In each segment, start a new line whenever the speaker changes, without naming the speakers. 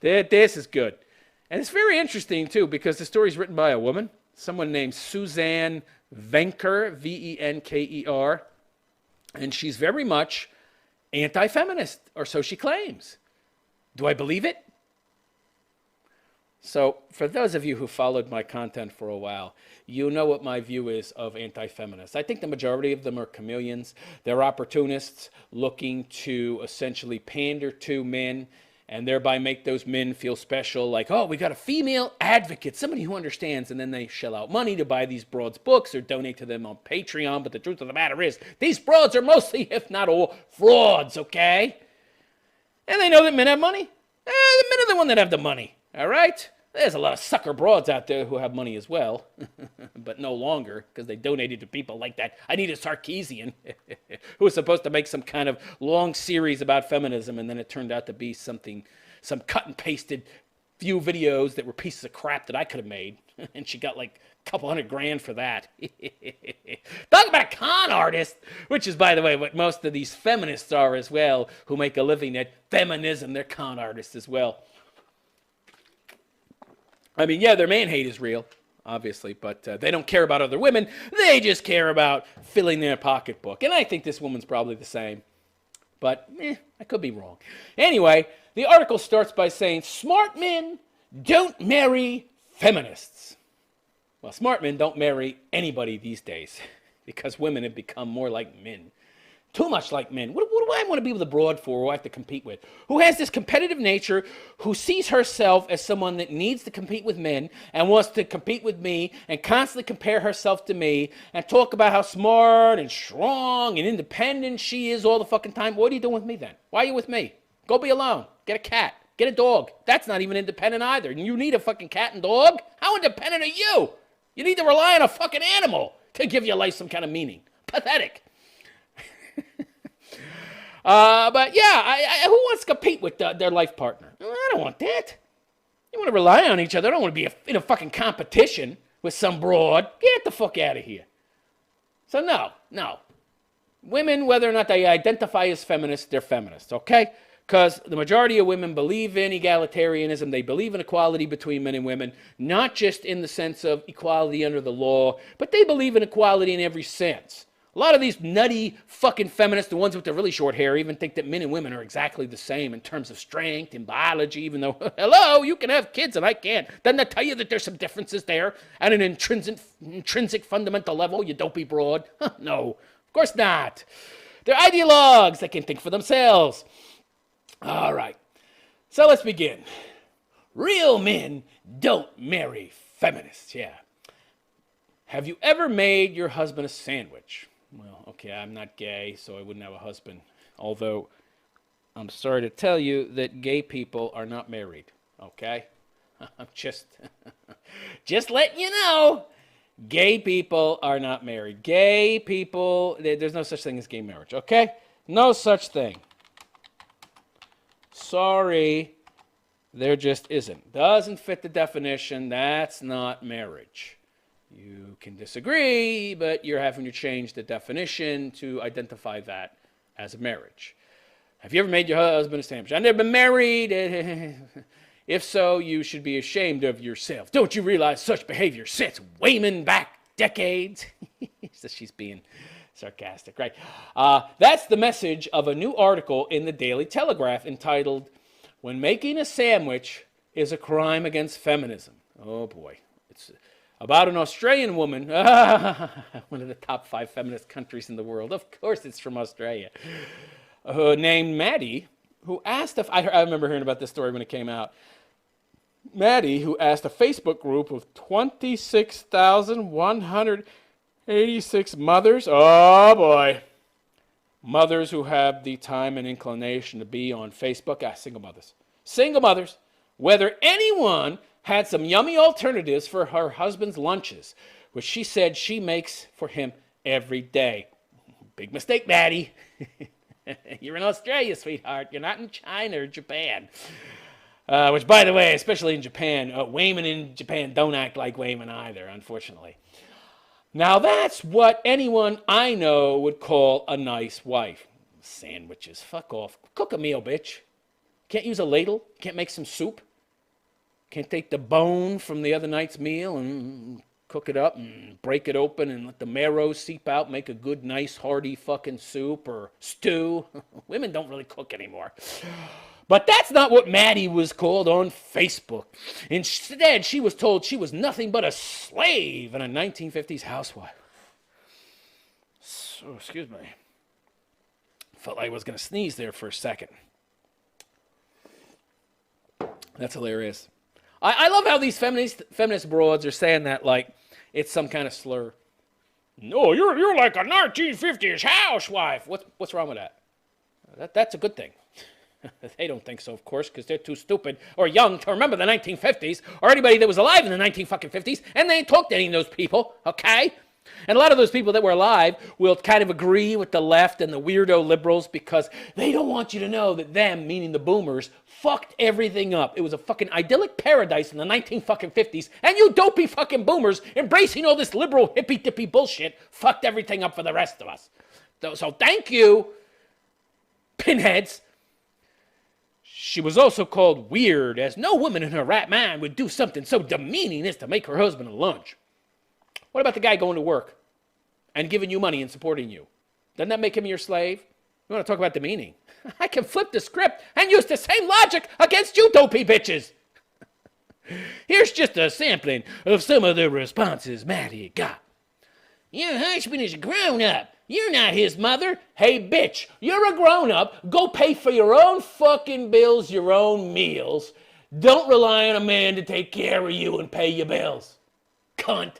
This is good. And it's very interesting, too, because the story is written by a woman, someone named Suzanne Venker, Venker, and she's very much anti-feminist, or so she claims. Do I believe it? So, for those of you who followed my content for a while, you know what my view is of anti-feminists. I think the majority of them are chameleons. They're opportunists looking to essentially pander to men and thereby make those men feel special, like, oh, we got a female advocate, somebody who understands, and then they shell out money to buy these broads' books or donate to them on Patreon. But the truth of the matter is, these broads are mostly, if not all, frauds, okay? And they know that men have money. The men are the ones that have the money, all right? There's a lot of sucker broads out there who have money as well, but no longer, because they donated to people like that Anita Sarkeesian, who was supposed to make some kind of long series about feminism, and then it turned out to be some cut and pasted few videos that were pieces of crap that I could have made, and she got like a couple $100,000 for that. Talk about a con artist, which is, by the way, what most of these feminists are as well, who make a living at feminism. They're con artists as well. I mean, yeah, their man hate is real, obviously, but they don't care about other women. They just care about filling their pocketbook. And I think this woman's probably the same. But, I could be wrong. Anyway, the article starts by saying, smart men don't marry feminists. Well, smart men don't marry anybody these days because women have become more like men. Too much like men. What do I want to be with a broad for, who I have to compete with? Who has this competitive nature, who sees herself as someone that needs to compete with men and wants to compete with me and constantly compare herself to me and talk about how smart and strong and independent she is all the fucking time. What are you doing with me then? Why are you with me? Go be alone. Get a cat. Get a dog. That's not even independent either. And you need a fucking cat and dog? How independent are you? You need to rely on a fucking animal to give your life some kind of meaning. Pathetic. But yeah, who wants to compete with their life partner? I don't want that. You want to rely on each other. I don't want to be in a fucking competition with some broad. Get the fuck out of here. So no. Women, whether or not they identify as feminists, they're feminists, okay? Because the majority of women believe in egalitarianism. They believe in equality between men and women, not just in the sense of equality under the law, but they believe in equality in every sense. A lot of these nutty fucking feminists, the ones with the really short hair, even think that men and women are exactly the same in terms of strength and biology, even though, hello, you can have kids and I can't. Doesn't that tell you that there's some differences there at an intrinsic fundamental level, you dopey broad? No, of course not. They're ideologues. They can think for themselves. All right, so let's begin. Real men don't marry feminists, yeah. Have you ever made your husband a sandwich? Well, okay, I'm not gay, so I wouldn't have a husband. Although, I'm sorry to tell you that gay people are not married, okay? I'm just letting you know. Gay people are not married. Gay people, there's no such thing as gay marriage, okay? No such thing. Sorry, there just isn't. Doesn't fit the definition. That's not marriage. You can disagree, but you're having to change the definition to identify that as a marriage. Have you ever made your husband a sandwich? I've never been married. If so, you should be ashamed of yourself. Don't you realize such behavior sits Wayman back decades? So she's being sarcastic, right? That's the message of a new article in the Daily Telegraph entitled, When Making a Sandwich is a Crime Against Feminism. Oh boy. It's about an Australian woman, one of the top 5 feminist countries in the world. Of course it's from Australia. Named Maddie, who asked if, I remember hearing about this story when it came out. Maddie, who asked a Facebook group of 26,186 mothers, oh boy, mothers who have the time and inclination to be on Facebook, single mothers, whether anyone had some yummy alternatives for her husband's lunches, which she said she makes for him every day. Big mistake, Maddie. You're in Australia, sweetheart. You're not in China or Japan. Which, by the way, especially in Japan, Wayman in Japan don't act like Wayman either, unfortunately. Now, that's what anyone I know would call a nice wife. Sandwiches, fuck off. Cook a meal, bitch. Can't use a ladle? Can't make some soup? Can't take the bone from the other night's meal and cook it up and break it open and let the marrow seep out, make a good, nice, hearty fucking soup or stew. Women don't really cook anymore. But that's not what Maddie was called on Facebook. Instead, she was told she was nothing but a slave and a 1950s housewife. So, excuse me. Felt like I was going to sneeze there for a second. That's hilarious. I love how these feminist broads are saying that like it's some kind of slur. No, you're like a 1950s housewife. What's wrong with that? That's a good thing. They don't think so, of course, because they're too stupid or young to remember the 1950s or anybody that was alive in the 1950s, and they ain't talked to any of those people, okay? And a lot of those people that were alive will kind of agree with the left and the weirdo liberals because they don't want you to know that them, meaning the boomers, fucked everything up. It was a fucking idyllic paradise in the 1950s, and you dopey fucking boomers embracing all this liberal hippy-dippy bullshit fucked everything up for the rest of us. So thank you, pinheads. She was also called weird, as no woman in her right mind would do something so demeaning as to make her husband a lunch. What about the guy going to work and giving you money and supporting you? Doesn't that make him your slave? You want to talk about demeaning? I can flip the script and use the same logic against you dopey bitches. Here's just a sampling of some of the responses Maddie got. Your husband is a grown-up. You're not his mother. Hey, bitch, you're a grown-up. Go pay for your own fucking bills, your own meals. Don't rely on a man to take care of you and pay your bills. Cunt.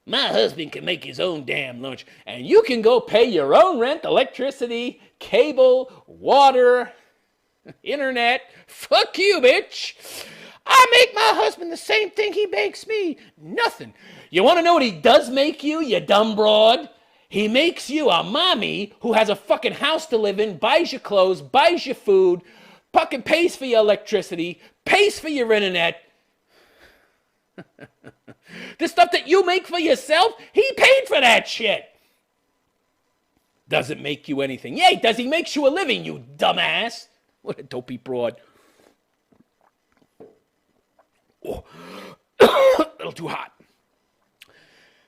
My husband can make his own damn lunch, and you can go pay your own rent, electricity, cable, water, internet. Fuck you, bitch. I make my husband the same thing he makes me. Nothing. You want to know what he does make you, you dumb broad? He makes you a mommy who has a fucking house to live in, buys you clothes, buys you food, fucking pays for your electricity, pays for your internet. The stuff that you make for yourself, he paid for that shit. Doesn't make you anything. Yay, does he make you a living, you dumbass? What a dopey broad. Oh. A little too hot.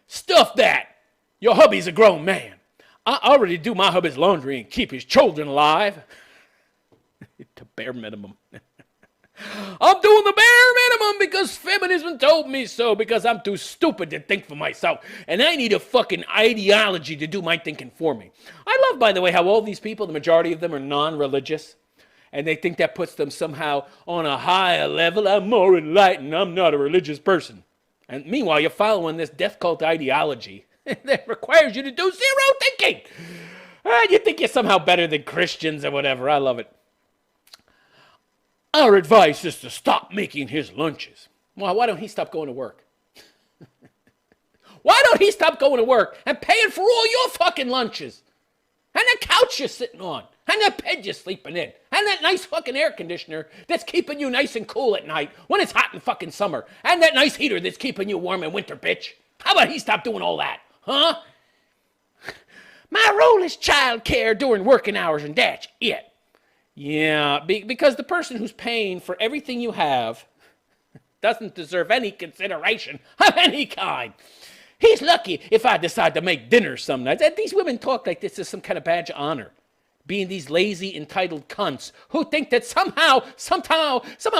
Stuff that. Your hubby's a grown man. I already do my hubby's laundry and keep his children alive. The bare minimum. I'm doing the bare minimum because feminism told me so, because I'm too stupid to think for myself, and I need a fucking ideology to do my thinking for me. I love, by the way, how all these people, the majority of them, are non-religious, and they think that puts them somehow on a higher level. I'm more enlightened. I'm not a religious person. And meanwhile, you're following this death cult ideology that requires you to do zero thinking. You think you're somehow better than Christians or whatever. I love it. Our advice is to stop making his lunches. Well, why don't he stop going to work? Why don't he stop going to work and paying for all your fucking lunches? And the couch you're sitting on. And the bed you're sleeping in. And that nice fucking air conditioner that's keeping you nice and cool at night when it's hot in fucking summer. And that nice heater that's keeping you warm in winter, bitch. How about he stop doing all that? Huh? My role is child care during working hours, and that's it. Yeah, because the person who's paying for everything you have doesn't deserve any consideration of any kind. He's lucky if I decide to make dinner some nights. And these women talk like this is some kind of badge of honor. Being these lazy, entitled cunts who think that somehow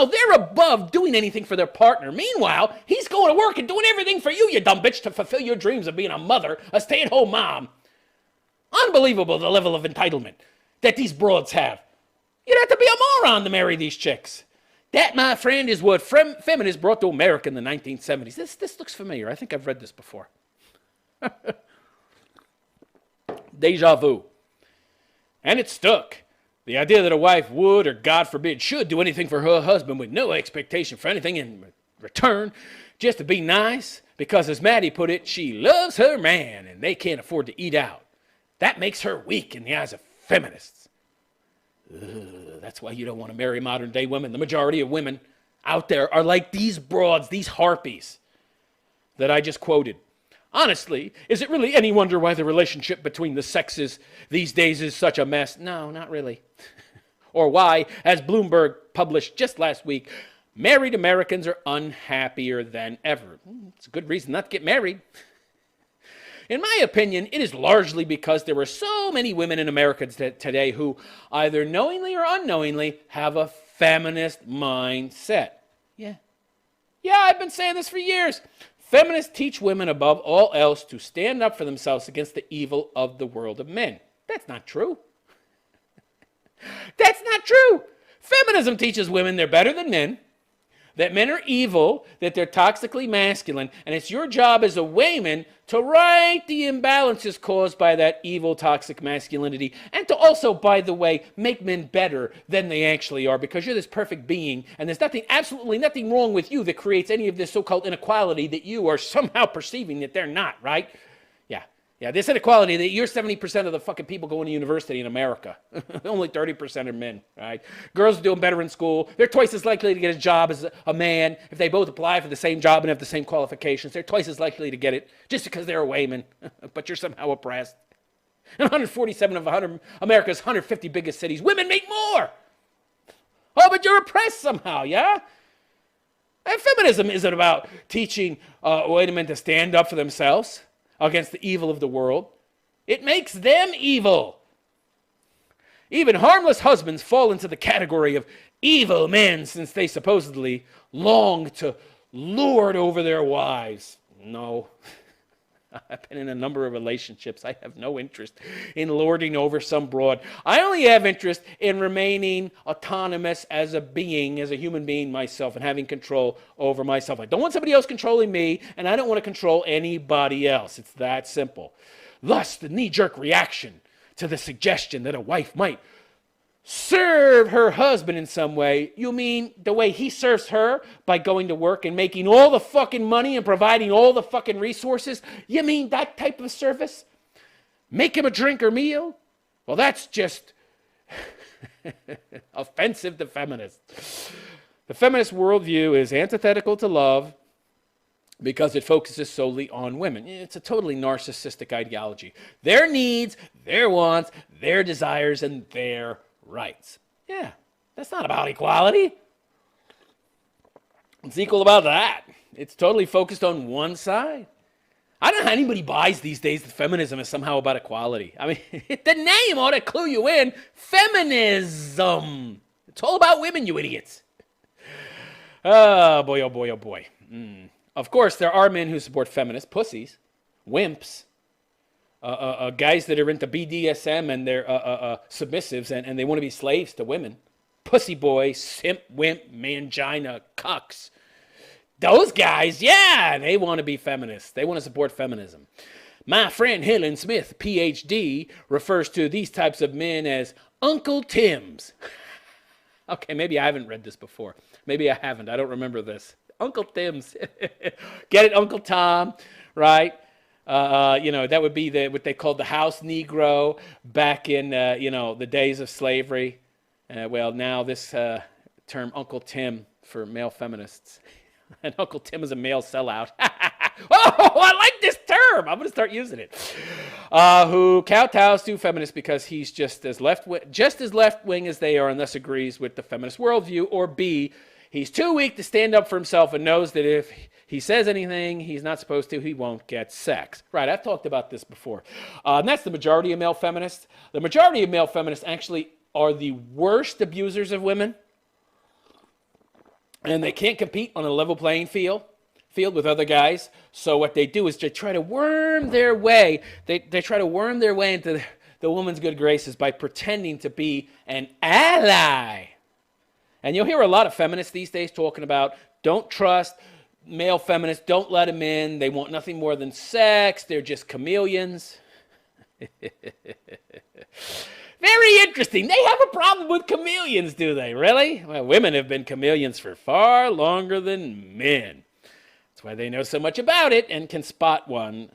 they're above doing anything for their partner. Meanwhile, he's going to work and doing everything for you, you dumb bitch, to fulfill your dreams of being a mother, a stay-at-home mom. Unbelievable, the level of entitlement that these broads have. You'd have to be a moron to marry these chicks. That, my friend, is what feminists brought to America in the 1970s. This looks familiar. I think I've read this before. Deja vu. And it stuck. The idea that a wife would, or God forbid, should do anything for her husband with no expectation for anything in return, just to be nice, because as Maddie put it, she loves her man and they can't afford to eat out. That makes her weak in the eyes of feminists. That's why you don't want to marry modern day women. The majority of women out there are like these broads, these harpies that I just quoted. Honestly, is it really any wonder why the relationship between the sexes these days is such a mess? No, not really. Or why, as Bloomberg published just last week, Married Americans are unhappier than ever. It's a good reason not to get married. In my opinion, it is largely because there are so many women in America today who, either knowingly or unknowingly, have a feminist mindset. Yeah, I've been saying this for years. Feminists teach women above all else to stand up for themselves against the evil of the world of men. That's not true. That's not true. Feminism teaches women they're better than men, that men are evil, that they're toxically masculine, and it's your job as a woman to right the imbalances caused by that evil, toxic masculinity, and to also, by the way, make men better than they actually are, because you're this perfect being, and there's absolutely nothing wrong with you that creates any of this so-called inequality that you are somehow perceiving that they're not, right? Yeah, this inequality that you're 70% of the fucking people going to university in America. Only 30% are men, right? Girls are doing better in school. They're twice as likely to get a job as a man. If they both apply for the same job and have the same qualifications, they're twice as likely to get it just because they're a woman. But you're somehow oppressed. In 147 of America's 150 biggest cities, women make more. Oh, but you're oppressed somehow, yeah? And feminism isn't about teaching women to stand up for themselves against the evil of the world. It makes them evil. Even harmless husbands fall into the category of evil men since they supposedly long to lord over their wives. No. I've been in a number of relationships. I have no interest in lording over some broad. I only have interest in remaining autonomous as a being, as a human being myself, and having control over myself. I don't want somebody else controlling me, and I don't want to control anybody else. It's that simple. Thus, the knee-jerk reaction to the suggestion that a wife might serve her husband in some way. You mean the way he serves her by going to work and making all the fucking money and providing all the fucking resources? You mean that type of service? Make him a drink or meal? Well, that's just offensive to feminists. The feminist worldview is antithetical to love because it focuses solely on women. It's a totally narcissistic ideology. Their needs, their wants, their desires, and their rights. Yeah, that's not about equality. It's equal about that. It's totally focused on one side. I don't know how anybody buys these days that feminism is somehow about equality. I mean, the name ought to clue you in. Feminism. It's all about women, you idiots. Oh, boy, oh, boy, oh, boy. Of course, there are men who support feminists, pussies, wimps, guys that are into BDSM and they're submissives and they want to be slaves to women. Pussy boy, simp, wimp, mangina, cucks. Those guys, yeah, they want to be feminists. They want to support feminism. My friend Helen Smith, PhD, refers to these types of men as Uncle Tims. Okay, maybe I haven't read this before. Maybe I haven't. I don't remember this. Uncle Tims. Get it, Uncle Tom, right? That would be what they called the house Negro back in, the days of slavery. Now this term Uncle Tim for male feminists. And Uncle Tim is a male sellout. Oh, I like this term. I'm going to start using it. Who kowtows to feminists because he's just as left-wing as they are and thus agrees with the feminist worldview. Or B, he's too weak to stand up for himself and knows that if he says anything he's not supposed to, he won't get sex. Right, I've talked about this before. And that's the majority of male feminists. The majority of male feminists actually are the worst abusers of women. And they can't compete on a level playing field with other guys. So what they do is they try to worm their way. They try to worm their way into the woman's good graces by pretending to be an ally. And you'll hear a lot of feminists these days talking about don't trust male feminists, don't let them in. They want nothing more than sex. They're just chameleons. Very interesting. They have a problem with chameleons, do they? Really? Well, women have been chameleons for far longer than men. That's why they know so much about it and can spot one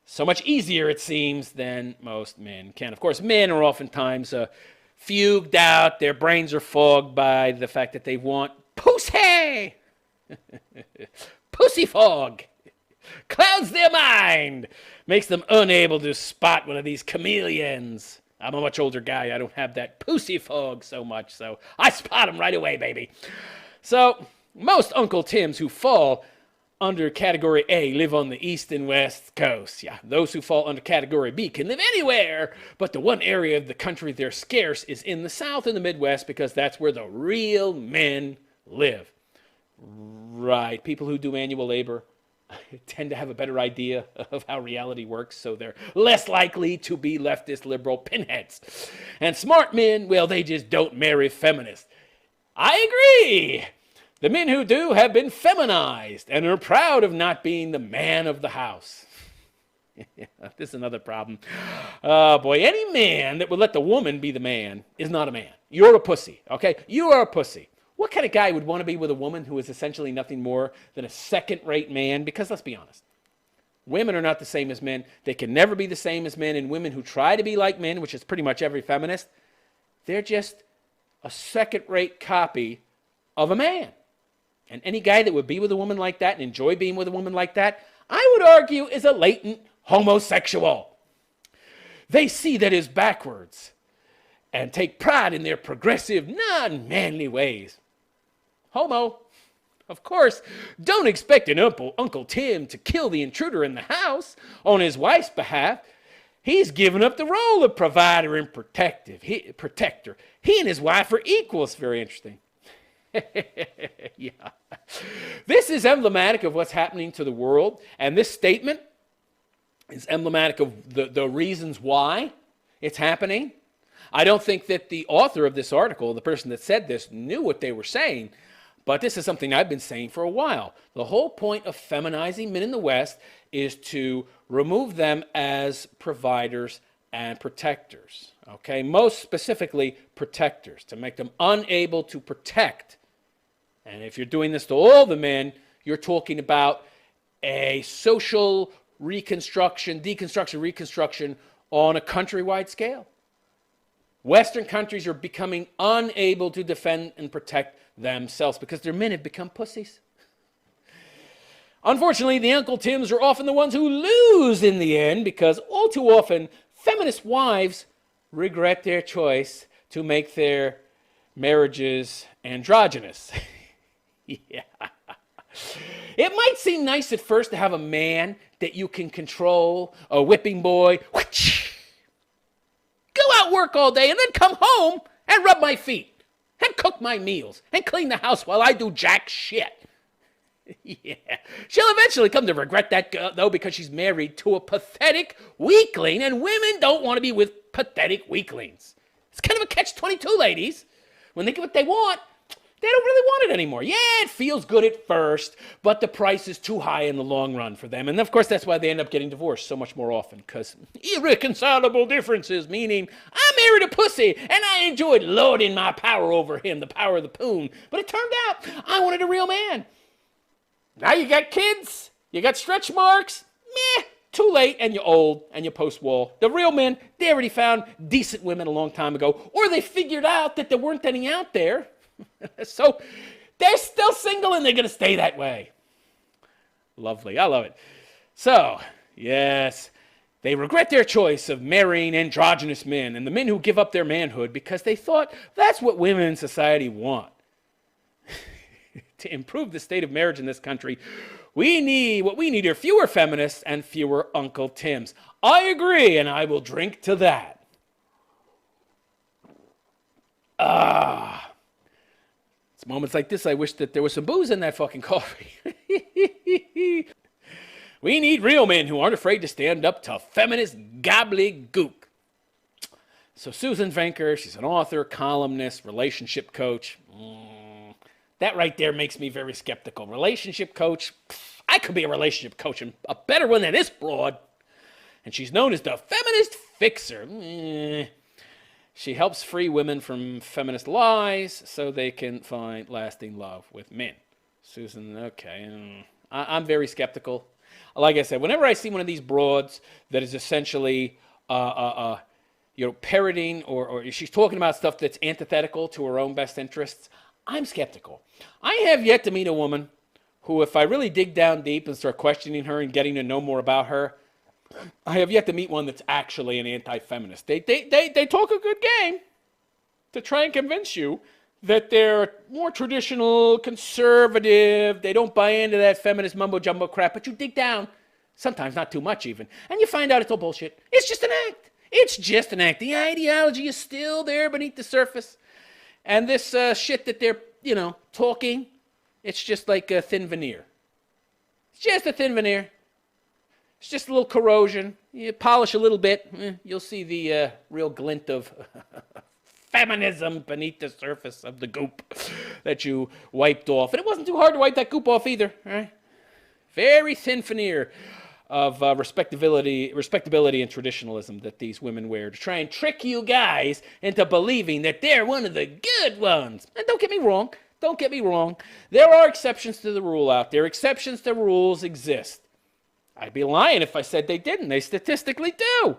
so much easier, it seems, than most men can. Of course, men are oftentimes fugued out. Their brains are fogged by the fact that they want pussy. Pussy fog. Clouds their mind. Makes them unable to spot one of these chameleons. I'm a much older guy. I don't have that pussy fog so much, so I spot them right away, baby. So Most Uncle Tims who fall under Category A live on the East and West Coast. Yeah, those who fall under Category B can live anywhere, but the one area of the country they're scarce is in the South and the Midwest because that's where the real men live. Right, people who do manual labor tend to have a better idea of how reality works, so they're less likely to be leftist liberal pinheads. And smart men, well, they just don't marry feminists. I agree. The men who do have been feminized and are proud of not being the man of the house. This is another problem. Oh boy, any man that would let the woman be the man is not a man. You're a pussy, okay? You are a pussy. What kind of guy would want to be with a woman who is essentially nothing more than a second-rate man? Because let's be honest, women are not the same as men. They can never be the same as men. And women who try to be like men, which is pretty much every feminist, they're just a second-rate copy of a man. And any guy that would be with a woman like that and enjoy being with a woman like that, I would argue is a latent homosexual. They see that as backwards and take pride in their progressive, non-manly ways. Homo. Of course, don't expect an Uncle Tim to kill the intruder in the house on his wife's behalf. He's given up the role of provider and protector. He and his wife are equals. Very interesting. Yeah. This is emblematic of what's happening to the world, and this statement is emblematic of the reasons why it's happening. I don't think that the author of this article, the person that said this, knew what they were saying, but this is something I've been saying for a while. The whole point of feminizing men in the West is to remove them as providers and protectors, okay? Most specifically, protectors, to make them unable to protect. And if you're doing this to all the men, you're talking about a social reconstruction on a countrywide scale. Western countries are becoming unable to defend and protect themselves because their men have become pussies. Unfortunately, the Uncle Tims are often the ones who lose in the end because all too often, feminist wives regret their choice to make their marriages androgynous. Yeah. It might seem nice at first to have a man that you can control, a whipping boy. Go out, work all day, and then come home and rub my feet and cook my meals and clean the house while I do jack shit. Yeah. She'll eventually come to regret that, though, because she's married to a pathetic weakling, and women don't want to be with pathetic weaklings. It's kind of a catch-22, ladies. When they get what they want, they don't really want it anymore. Yeah, it feels good at first, but the price is too high in the long run for them. And of course, that's why they end up getting divorced so much more often, because irreconcilable differences, meaning I married a pussy and I enjoyed lording my power over him, the power of the poon. But it turned out I wanted a real man. Now you got kids, you got stretch marks, meh, too late, and you're old, and you're post-war. The real men, they already found decent women a long time ago, or they figured out that there weren't any out there. So they're still single and they're going to stay that way. Lovely. I love it. So, yes, they regret their choice of marrying androgynous men and the men who give up their manhood because they thought that's what women in society want. To improve the state of marriage in this country, what we need are fewer feminists and fewer Uncle Tims. I agree, and I will drink to that. It's moments like this I wish that there was some booze in that fucking coffee. We need real men who aren't afraid to stand up to feminist gobbledygook. So Susan Venker, she's an author, columnist, relationship coach. That right there makes me very skeptical. Relationship coach, I could be a relationship coach, and a better one than this broad. And she's known as the feminist fixer. She helps free women from feminist lies so they can find lasting love with men. Susan, okay. I'm very skeptical. Like I said, whenever I see one of these broads that is essentially, parroting or she's talking about stuff that's antithetical to her own best interests, I'm skeptical. I have yet to meet a woman who, if I really dig down deep and start questioning her and getting to know more about her, I have yet to meet one that's actually an anti-feminist. They talk a good game to try and convince you that they're more traditional, conservative. They don't buy into that feminist mumbo-jumbo crap. But you dig down, sometimes not too much even, and you find out it's all bullshit. It's just an act. It's just an act. The ideology is still there beneath the surface. And this shit that they're, talking, it's just like a thin veneer. It's just a thin veneer. It's just a little corrosion. You polish a little bit, you'll see the real glint of feminism beneath the surface of the goop that you wiped off. And it wasn't too hard to wipe that goop off either, right? Very thin veneer of respectability and traditionalism that these women wear to try and trick you guys into believing that they're one of the good ones. And don't get me wrong. There are exceptions to the rule out there. Exceptions to rules exist. I'd be lying if I said they didn't. They statistically do.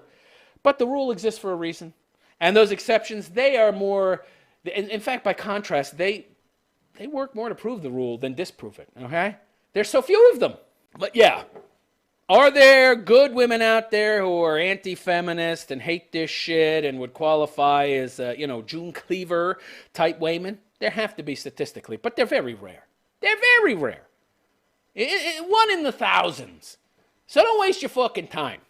But the rule exists for a reason. And those exceptions, they are more, in fact, by contrast, they work more to prove the rule than disprove it, okay? There's so few of them. But yeah, are there good women out there who are anti-feminist and hate this shit and would qualify as, June Cleaver type women? There have to be statistically, but they're very rare. They're very rare. One in the thousands. So don't waste your fucking time.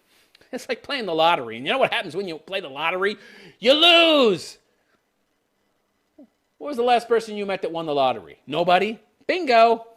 It's like playing the lottery. And you know what happens when you play the lottery? You lose. What was the last person you met that won the lottery? Nobody? Bingo.